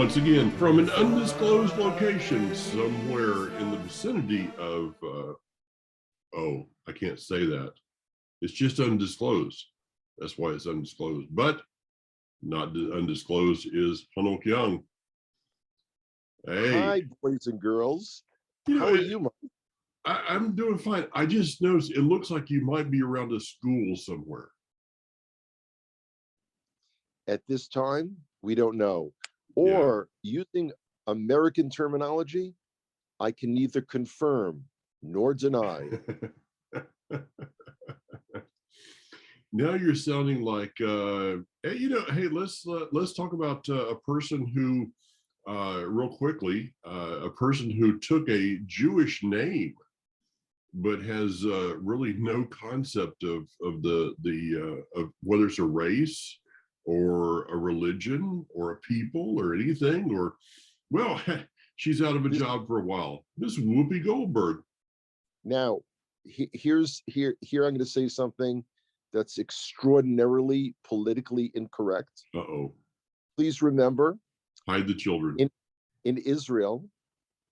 once again from an undisclosed location somewhere in the vicinity of, oh, I can't say that. It's just undisclosed. That's why it's undisclosed. But not undisclosed is Hanok Young. Hey. Hi, boys and girls. How are you, Mike? I'm doing fine. I just noticed it looks like you might be around a school somewhere. At this time, we don't know. Or using American terminology, I can neither confirm nor deny. Now you're sounding like, hey, let's talk about a person who, real quickly, a person who took a Jewish name, but has really no concept of of whether it's a race or a religion or a people or anything, or, well, she's out of a job for a while. Miss Whoopi Goldberg. Now, here I'm going to say something that's extraordinarily politically incorrect. Uh-oh. Please remember, hide the children. In Israel,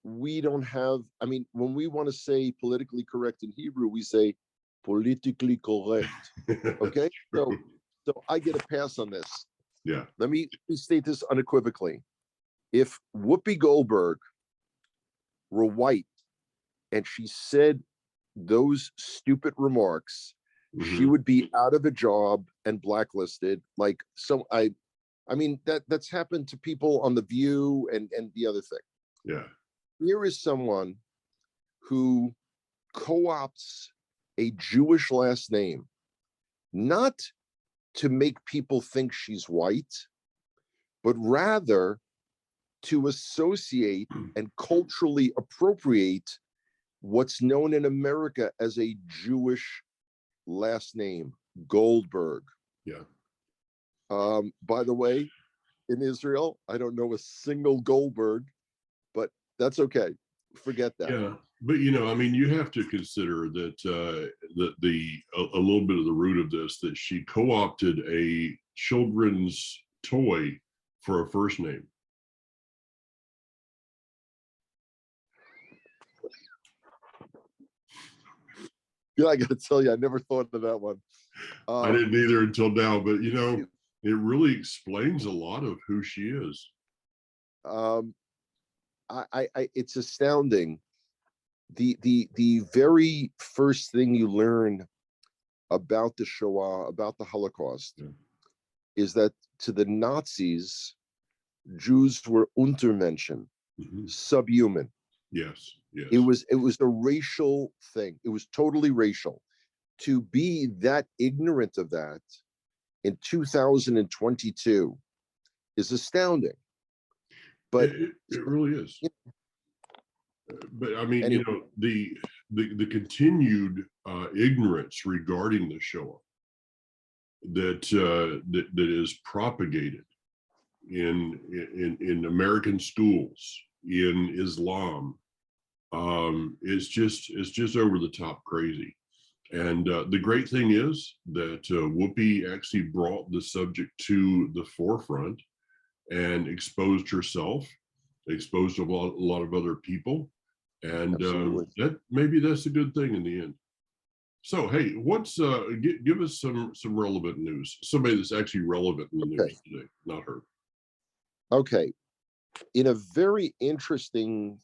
we don't have, I mean, when we want to say politically correct in Hebrew, we say politically correct. Okay? So I get a pass on this. Yeah. Let me state this unequivocally. If Whoopi Goldberg were white and she said those stupid remarks, she would be out of a job and blacklisted. Like, so I mean, that's happened to people on The View and the other thing. Yeah. Here is someone who co-opts a Jewish last name, not to make people think she's white, but rather to associate and culturally appropriate what's known in America as a Jewish last name, Goldberg. Yeah. By the way, in Israel, I don't know a single Goldberg, but that's okay. Forget that. Yeah, but I mean, you have to consider that a little bit of the root of this, that she co-opted a children's toy for a first name. Yeah, I got to tell you, I never thought of that one. I didn't either until now, but it really explains a lot of who she is. It's astounding. The very first thing you learn about the Shoah, about the Holocaust, is that to the Nazis, Jews were Untermenschen, subhuman. Yes. It was a racial thing. It was totally racial. To be that ignorant of that in 2022 is astounding. But it really is. But I mean, anyway, the continued ignorance regarding the Shoah that is propagated in American schools, in Islam, is just over the top crazy. And the great thing is that Whoopi actually brought the subject to the forefront and exposed herself, exposed a lot of other people, and maybe that's a good thing in the end. So, hey, what's give us some relevant news? Somebody that's actually relevant in the news today, not her. Okay, in a very interesting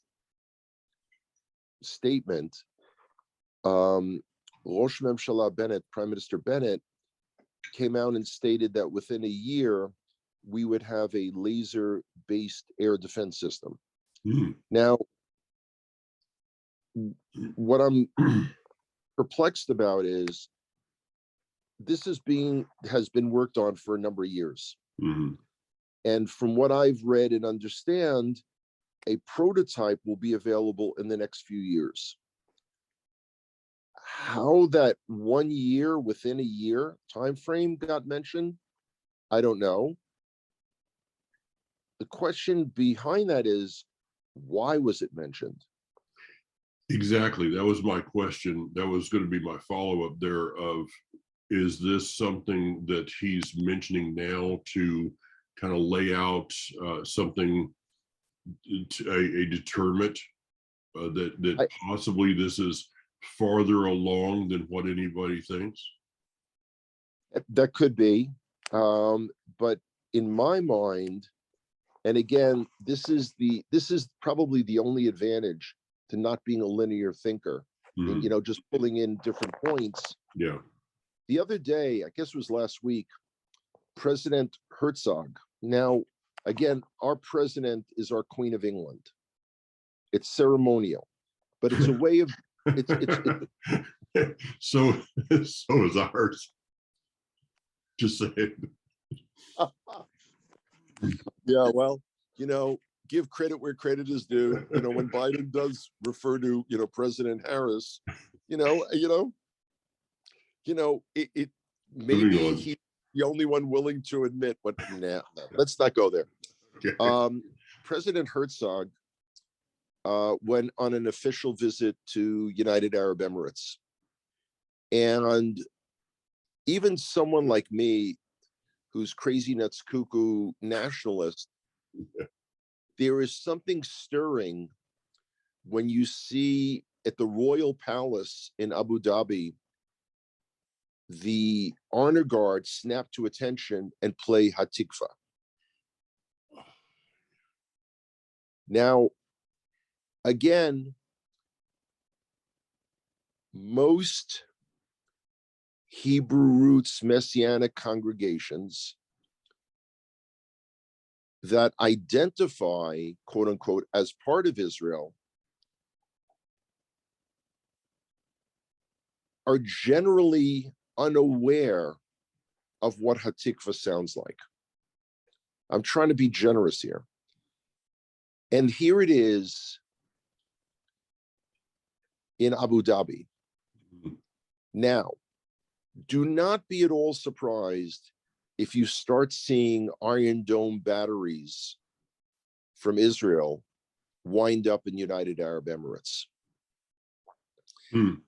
statement, Rosh Memshala Bennett, Prime Minister Bennett, came out and stated that within a year we would have a laser-based air defense system. Now, what I'm perplexed about is this has been worked on for a number of years. And from what I've read and understand, a prototype will be available in the next few years. How that 1 year, within a year time frame got mentioned, I don't know. The question behind that is, why was it mentioned? Exactly. That was my question. That was going to be my follow-up there of, is this something that he's mentioning now to kind of lay out something, a deterrent that possibly this is farther along than what anybody thinks? That could be, but in my mind, and again, this is probably the only advantage to not being a linear thinker, and Mhm. just pulling in different points. Yeah. The other day, I guess it was last week, President Herzog. Now, again, our president is our Queen of England. It's ceremonial, but it's a way of it's So is ours. Just saying. yeah, well, give credit where credit is due. When Biden does refer to, President Harris, you know, you know, it Moving maybe on. he's the only one willing to admit, but nah, let's not go there. Okay. President Herzog went on an official visit to United Arab Emirates. And even someone like me, who's crazy nuts cuckoo nationalist, there is something stirring when you see at the Royal Palace in Abu Dhabi, the honor guard snap to attention and play Hatikva. Now, again, most Hebrew roots Messianic congregations that identify, quote unquote, as part of Israel are generally unaware of what Hatikva sounds like. I'm trying to be generous here. And here it is in Abu Dhabi. Now, do not be at all surprised if you start seeing Iron Dome batteries from Israel wind up in United Arab Emirates.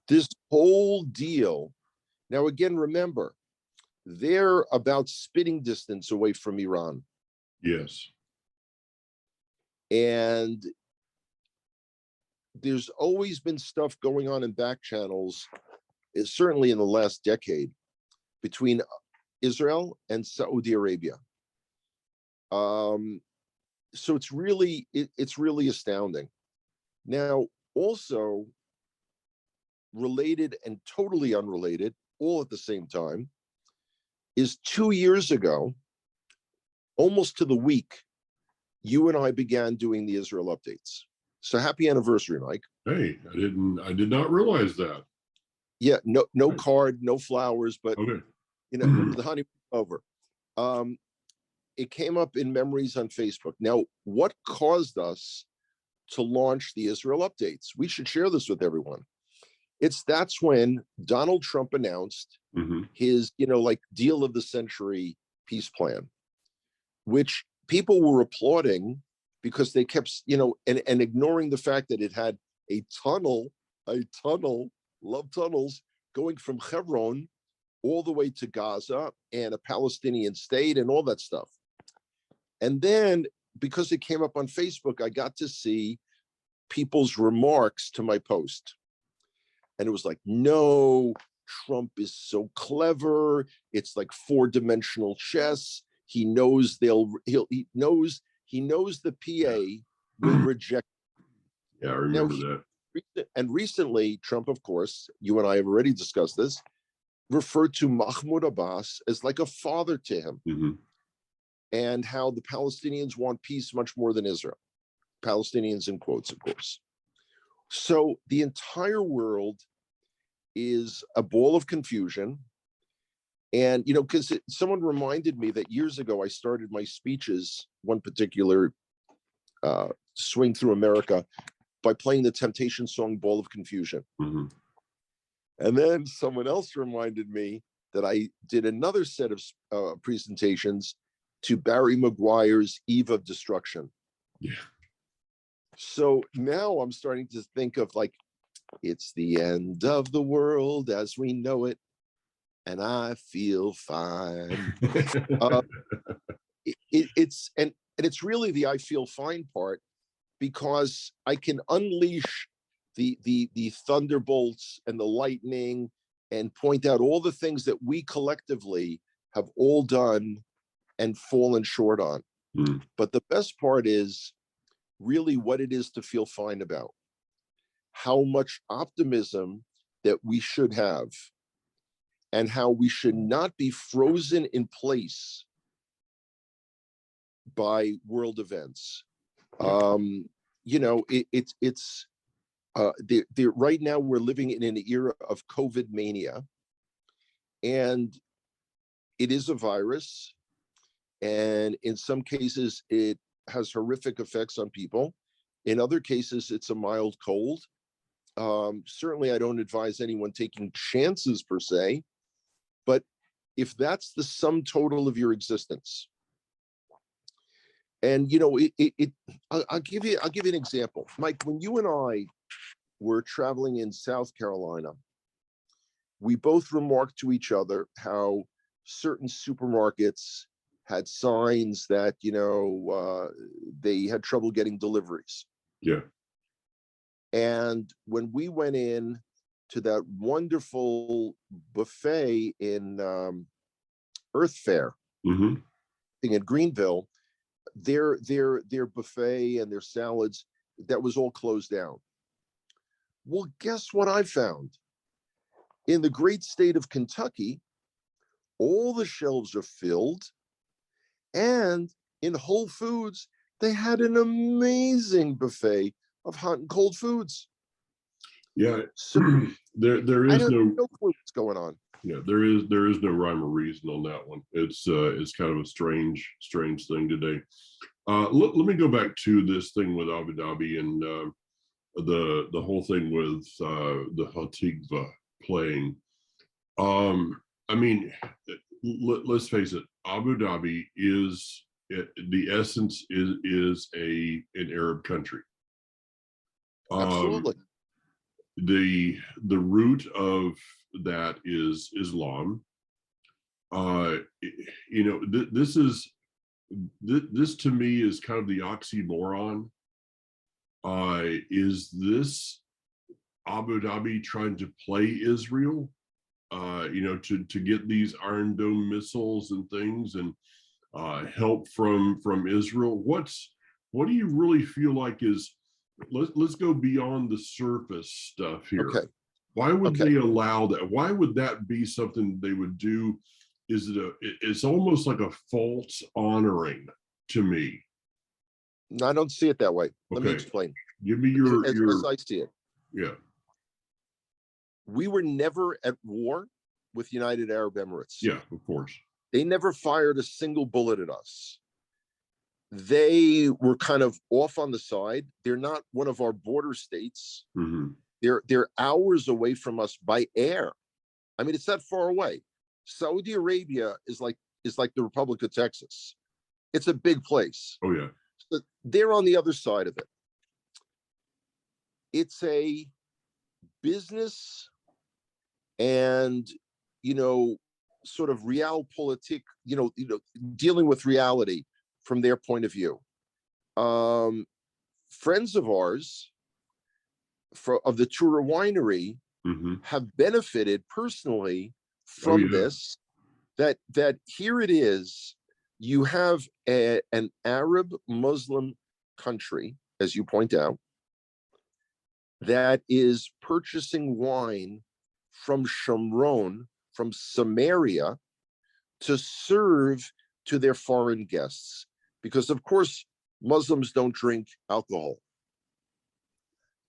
This whole deal, now again, remember, they're about spitting distance away from Iran. Yes. And there's always been stuff going on in back channels, certainly in the last decade, between Israel and Saudi Arabia. So it's really astounding. Now, also related and totally unrelated, all at the same time, is 2 years ago, almost to the week, you and I began doing the Israel updates. So happy anniversary, Mike. Hey, I did not realize that. Yeah, no card, no flowers, but okay. The honeymoon over. It came up in memories on Facebook. Now, what caused us to launch the Israel updates? We should share this with everyone. That's when Donald Trump announced his, deal of the century peace plan, which people were applauding because they kept, and ignoring the fact that it had a tunnel, love tunnels, going from Hebron all the way to Gaza and a Palestinian state and all that stuff. And then because it came up on Facebook, I got to see people's remarks to my post. And it was like, no, Trump is so clever. It's like 4-dimensional chess. He knows he knows the PA will reject. Yeah, I remember that. And recently, Trump, of course, you and I have already discussed this, referred to Mahmoud Abbas as like a father to him, and how the Palestinians want peace much more than Israel. Palestinians in quotes, of course. So the entire world is a ball of confusion. And, because someone reminded me that years ago, I started my speeches, one particular swing through America, by playing the Temptation song, Ball of Confusion. And then someone else reminded me that I did another set of presentations to Barry Maguire's Eve of Destruction. Yeah. So now I'm starting to think of like, it's the end of the world as we know it, and I feel fine. it's it's really the I feel fine part, because I can unleash the thunderbolts and the lightning and point out all the things that we collectively have all done and fallen short on. Mm. But the best part is really what it is to feel fine about, how much optimism that we should have, and how we should not be frozen in place by world events. You know, it's right now we're living in an era of COVID mania, and it is a virus, and in some cases it has horrific effects on people. In other cases, it's a mild cold. Certainly, I don't advise anyone taking chances per se, but if that's the sum total of your existence, and you know, I'll give you an example, Mike. When you and I were traveling in South Carolina, we both remarked to each other how certain supermarkets had signs that, you know, they had trouble getting deliveries. Yeah. And when we went in to that wonderful buffet in Earth Fair Hmm. thing in Greenville, their buffet and their salads, that was all closed down. Well, guess what I found? In the great state of Kentucky, all the shelves are filled, and in Whole Foods, they had an amazing buffet of hot and cold foods. Yeah. So there I is don't no, know what's going on. yeah, there is no rhyme or reason on that one. It's kind of a strange thing today. Let me go back to this thing with Abu Dhabi and the whole thing with the Hatikva playing. I mean, let's face it, Abu Dhabi is, the essence is an Arab country. Absolutely. The root of that is Islam. You know, this to me is kind of the oxymoron. Is this Abu Dhabi trying to play Israel? You know, to get these Iron Dome missiles and things, and help from Israel. What do you really feel like is? Let's go beyond the surface stuff here. Okay. Why would Okay. they allow that? Why would that be something they would do? It's almost like a false honoring to me. No, I don't see it that way. Let me Okay. explain. Give me As I see it, yeah. we were never at war with United Arab Emirates. Yeah, of course. They never fired a single bullet at us. They were kind of off on the side. They're not one of our border states. Hmm. They're hours away from us by air. I mean, it's that far away. Saudi Arabia is like the Republic of Texas. It's a big place. Oh yeah. So they're on the other side of it. It's a business and, you know, sort of realpolitik, you know, dealing with reality from their point of view. Friends of ours of the Tura Winery Hmm. have benefited personally from yeah. this. That here it is, you have an Arab Muslim country, as you point out, that is purchasing wine from Shomron, from Samaria, to serve to their foreign guests, because of course Muslims don't drink alcohol.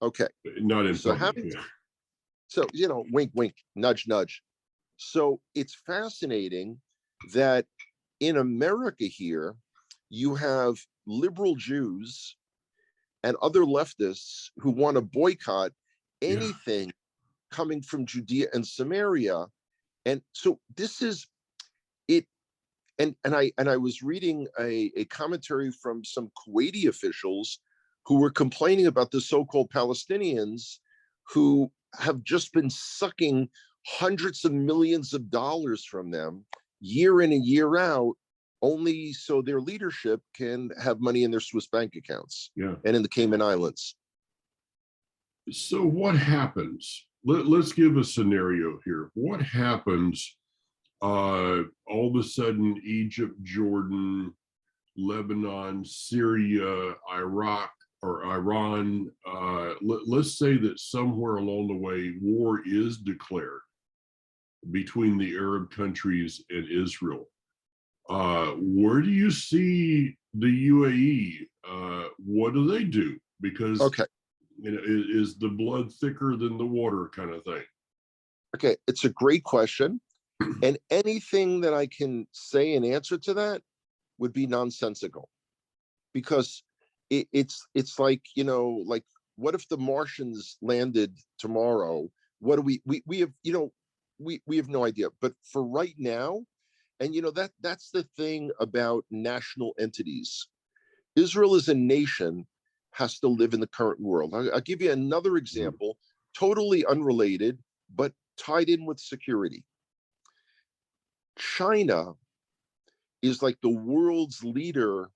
Okay. Not in So public. Yeah. so, you know, wink, wink, nudge, nudge. So it's fascinating that in America here, you have liberal Jews and other leftists who want to boycott anything coming from Judea and Samaria. And so this is it. And I was reading a commentary from some Kuwaiti officials who were complaining about the so-called Palestinians who have just been sucking hundreds of millions of dollars from them year in and year out, only so their leadership can have money in their Swiss bank accounts Yeah. and in the Cayman Islands. So what happens? Let's give a scenario here. What happens all of a sudden Egypt, Jordan, Lebanon, Syria, Iraq, or Iran, let's say that somewhere along the way war is declared between the Arab countries and Israel. Where do you see the UAE? What do they do? Because Okay. is the blood thicker than the water kind of thing? Okay. It's a great question. And anything that I can say in answer to that would be nonsensical, because it's like, like, what if the Martians landed tomorrow? What do we have, we have no idea. But for right now, and that's the thing about national entities. Israel as a nation has to live in the current world. I'll give you another example, totally unrelated, but tied in with security. China is like the world's leader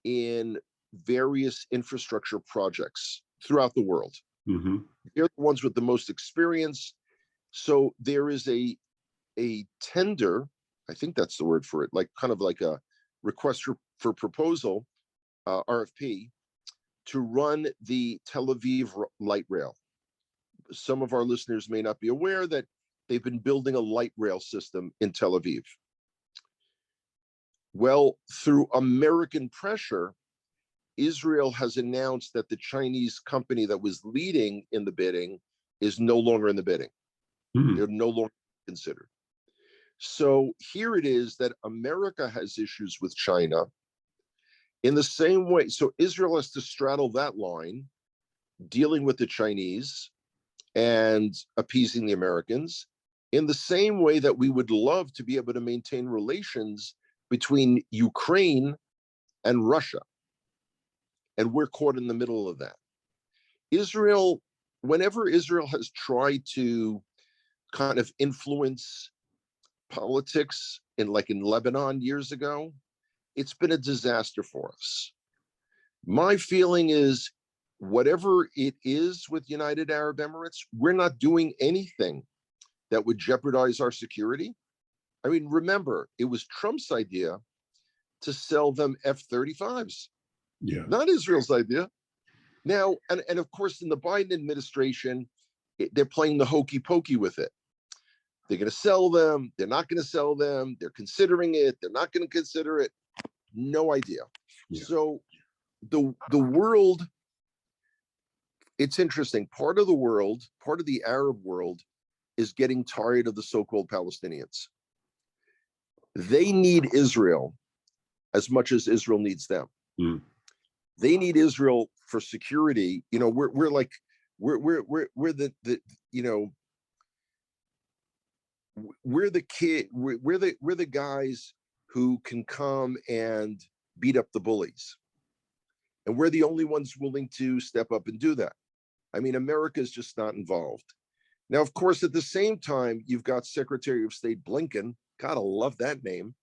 in various infrastructure projects throughout the world. Mm-hmm. They're the ones with the most experience. So there is a tender, I think that's the word for it, like kind of like a request for proposal, RFP, to run the Tel Aviv light rail. Some of our listeners may not be aware that they've been building a light rail system in Tel Aviv. Well, through American pressure, Israel has announced that the Chinese company that was leading in the bidding is no longer in the bidding. Mm-hmm. They're no longer considered. So here it is that America has issues with China in the same way. So Israel has to straddle that line, dealing with the Chinese and appeasing the Americans, in the same way that we would love to be able to maintain relations between Ukraine and Russia. And we're caught in the middle of that. Israel, whenever Israel has tried to kind of influence politics in Lebanon years ago, it's been a disaster for us. My feeling is, whatever it is with United Arab Emirates, we're not doing anything that would jeopardize our security. I mean, remember, it was Trump's idea to sell them F-35s. Yeah. Not Israel's idea. Now, and of course, in the Biden administration, they're playing the hokey pokey with it. They're going to sell them. They're not going to sell them. They're considering it. They're not going to consider it. No idea. Yeah. So the world, it's interesting. Part of the world, part of the Arab world, is getting tired of the so-called Palestinians. They need Israel as much as Israel needs them. Mm. They need Israel for security. We're the we're the guys who can come and beat up the bullies, and we're the only ones willing to step up and do that. I mean, America's just not involved. Now, of course, at the same time, you've got Secretary of State Blinken. Gotta love that name.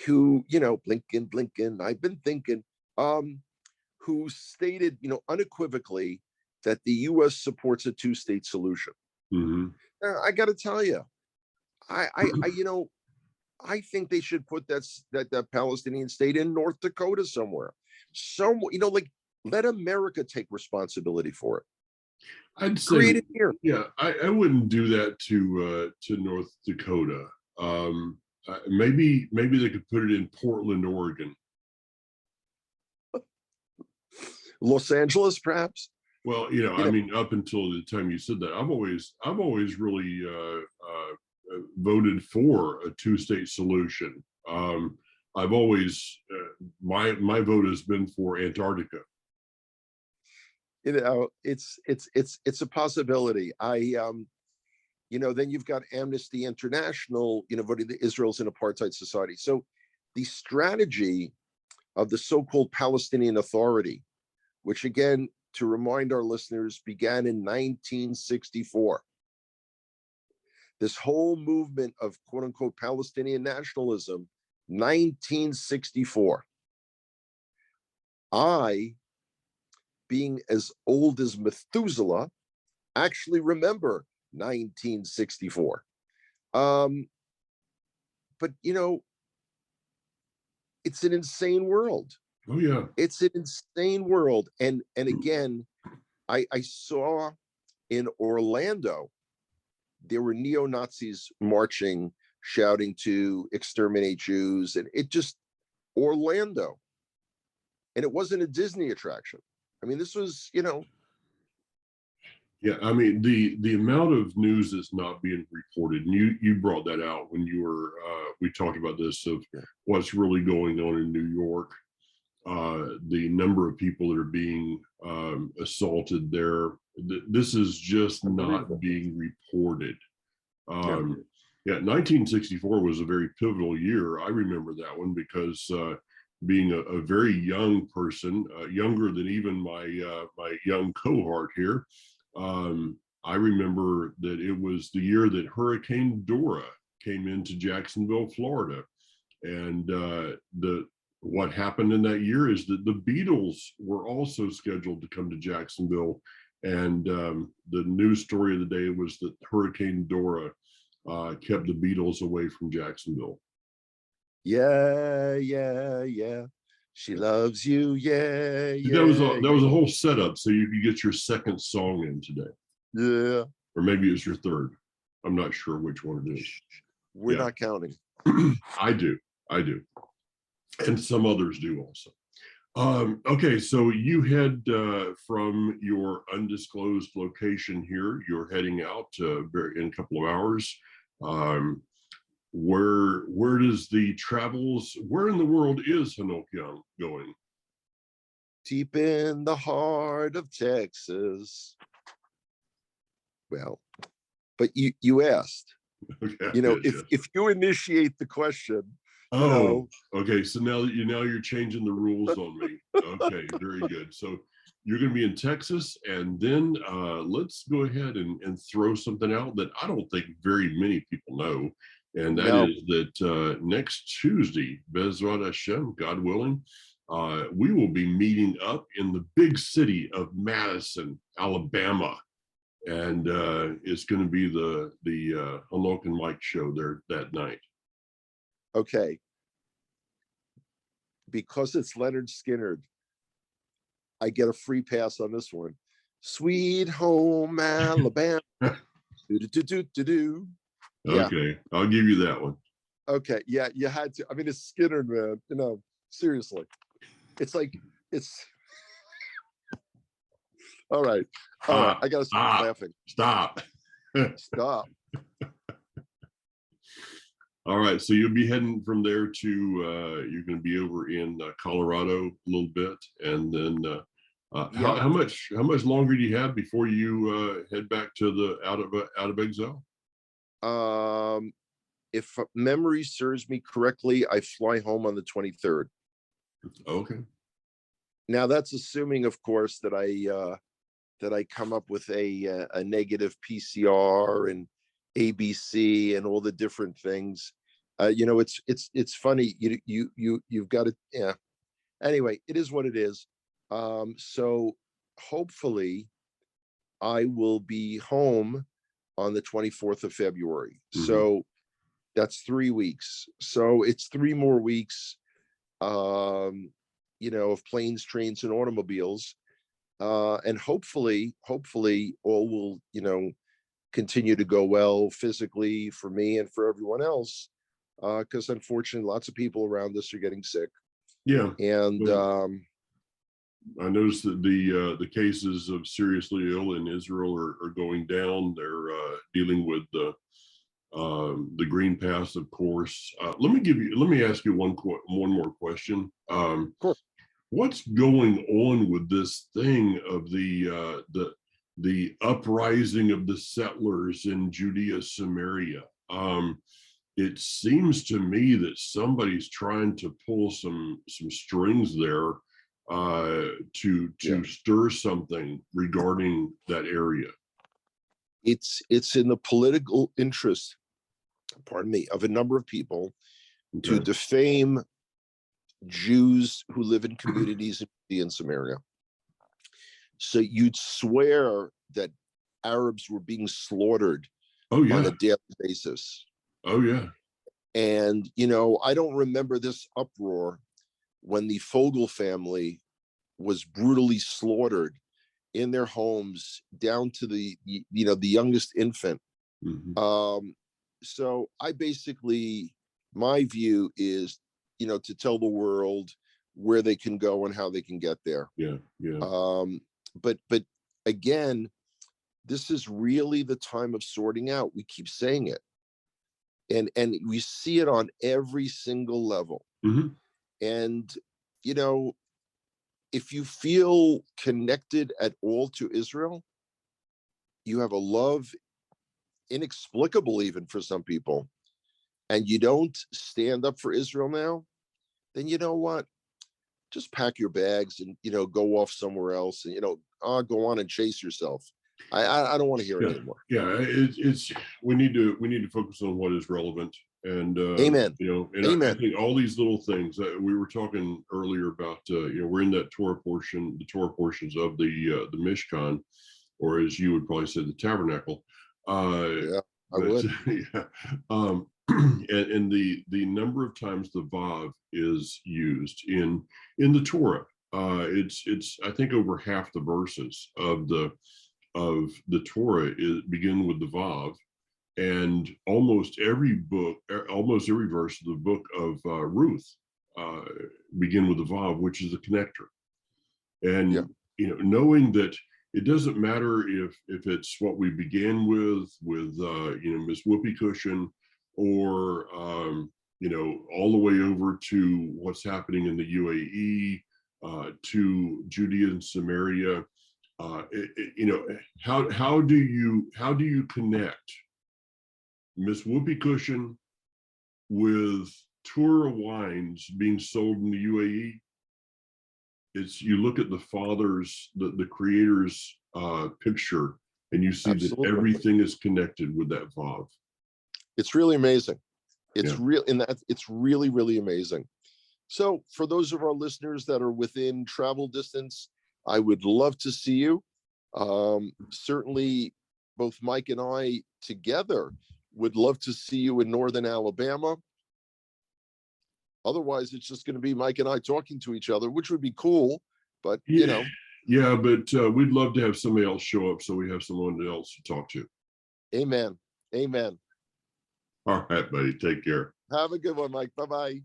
Who, Blinken, I've been thinking, who stated, unequivocally that the U.S. supports a two-state solution. Mm-hmm. Now, I got to tell you, I think they should put that Palestinian state in North Dakota somewhere. Let America take responsibility for it. I'd say, create it here. Yeah, I wouldn't do that to North Dakota. Maybe they could put it in Portland, Oregon. Los Angeles, perhaps. Well, I mean, up until the time you said that, I've always really voted for a two-state solution. I've always my vote has been for Antarctica. It's a possibility. Then you've got Amnesty International, voting that Israel's an apartheid society. So the strategy of the so-called Palestinian Authority, which, again, to remind our listeners, began in 1964. This whole movement of quote unquote Palestinian nationalism 1964. I, being as old as Methuselah, actually remember 1964. But it's an insane world. Oh yeah. It's an insane world. And again, I saw in Orlando, there were neo-Nazis marching, shouting to exterminate Jews, and it just Orlando. And it wasn't a Disney attraction. I mean, this was, Yeah, I mean the amount of news that's not being reported, and you brought that out when you were we talked about this of what's really going on in New York, the number of people that are being assaulted there. This is just not being reported. Yeah, 1964 was a very pivotal year. I remember that one because being a very young person, younger than even my my young cohort here. I remember that it was the year that Hurricane Dora came into Jacksonville, Florida, and what happened in that year is that the Beatles were also scheduled to come to Jacksonville, and the news story of the day was that Hurricane Dora kept the Beatles away from Jacksonville. Yeah, yeah, yeah. She loves you. Yeah, yeah. That was a whole setup so you could get your second song in today. Yeah. Or maybe it's your third. I'm not sure which one it is. We're not counting. I do. And some others do also. Okay, so you head from your undisclosed location here. You're heading out in a couple of hours. Where does the travels? Where in the world is Hanoch Young going? Deep in the heart of Texas. Well, but you asked. Okay, if you initiate the question. Okay. So now you're changing the rules on me. Okay, very good. So you're going to be in Texas, and then let's go ahead and throw something out that I don't think very many people know, and that is that next Tuesday, Bezrat Hashem, God willing, we will be meeting up in the big city of Madison, Alabama, and it's going to be the Hanoch and Mike show there that night. Okay. Because it's Leonard Skinner, I get a free pass on this one. Sweet home Alabama. do. Yeah. Okay, I'll give you that one. Okay, yeah, you had to. I mean, it's Skinner, man. Seriously. It's like it's all right. I gotta stop laughing. Stop. All right, so you'll be heading from there to you're going to be over in Colorado a little bit, and then how much longer do you have before you head back to the out of exile? If memory serves me correctly, I fly home on the 23rd. Okay. Now that's assuming, of course, that I come up with a negative PCR and ABC and all the different things. It's funny. You've got to, yeah. Anyway, it is what it is. So hopefully I will be home on the 24th of February. Mm-hmm. So that's 3 weeks. So it's 3 more weeks, of planes, trains, and automobiles. And hopefully all will, continue to go well physically for me and for everyone else. Because unfortunately, lots of people around us are getting sick. Yeah. And I noticed that the cases of seriously ill in Israel are going down. They're dealing with the Green Pass, of course. Let me ask you one more question. Of course. What's going on with this thing of the uprising of the settlers in Judea, Samaria? It seems to me that somebody's trying to pull some strings there to stir something regarding that area. It's in the political interest, pardon me, of a number of people to Okay. defame Jews who live in communities in Samaria. So you'd swear that Arabs were being slaughtered Oh on yeah. a daily basis. Oh yeah. And, you know, I don't remember this uproar when the Fogel family was brutally slaughtered in their homes down to the youngest infant. Mhm. So I basically, my view is, to tell the world where they can go and how they can get there. Yeah. Yeah. But again, this is really the time of sorting out. We keep saying it, and we see it on every single level. Mhm. And you know, if you feel connected at all to Israel, you have a love inexplicable even for some people, and you don't stand up for Israel now, then you know what? Just pack your bags and go off somewhere else, and go on and chase yourself. I don't want to hear it Yeah. anymore. Yeah. It's we need to focus on what is relevant, and Amen. and I Amen. think all these little things we were talking earlier about. We're in that Torah portion, the Torah portions of the Mishkan, or as you would probably say, the tabernacle. Yeah, I But would. yeah, and the number of times the Vav is used in the Torah, it's I think over half the verses of the Torah begin with the Vav, and almost every verse of the book of Ruth uh, begin with the Vav, which is the connector. Yeah, And knowing that it doesn't matter if it's what we began with Miss Whoopi Cushion, or all the way over to what's happening in the UAE, to Judea and Samaria. How do you connect Miss Whoopi Cushion with Tura wines being sold in the UAE? It's, you look at the father's, the creator's picture, and you see that absolutely. everything is connected with that Vav. It's really amazing. Yeah. It's really, really amazing. So for those of our listeners that are within travel distance, I would love to see you. Certainly both Mike and I together would love to see you in Northern Alabama. Otherwise, it's just going to be Mike and I talking to each other, which would be cool. But Yeah. Yeah, but we'd love to have somebody else show up so we have someone else to talk to. Amen. Amen. All right, buddy. Take care. Have a good one, Mike. Bye-bye.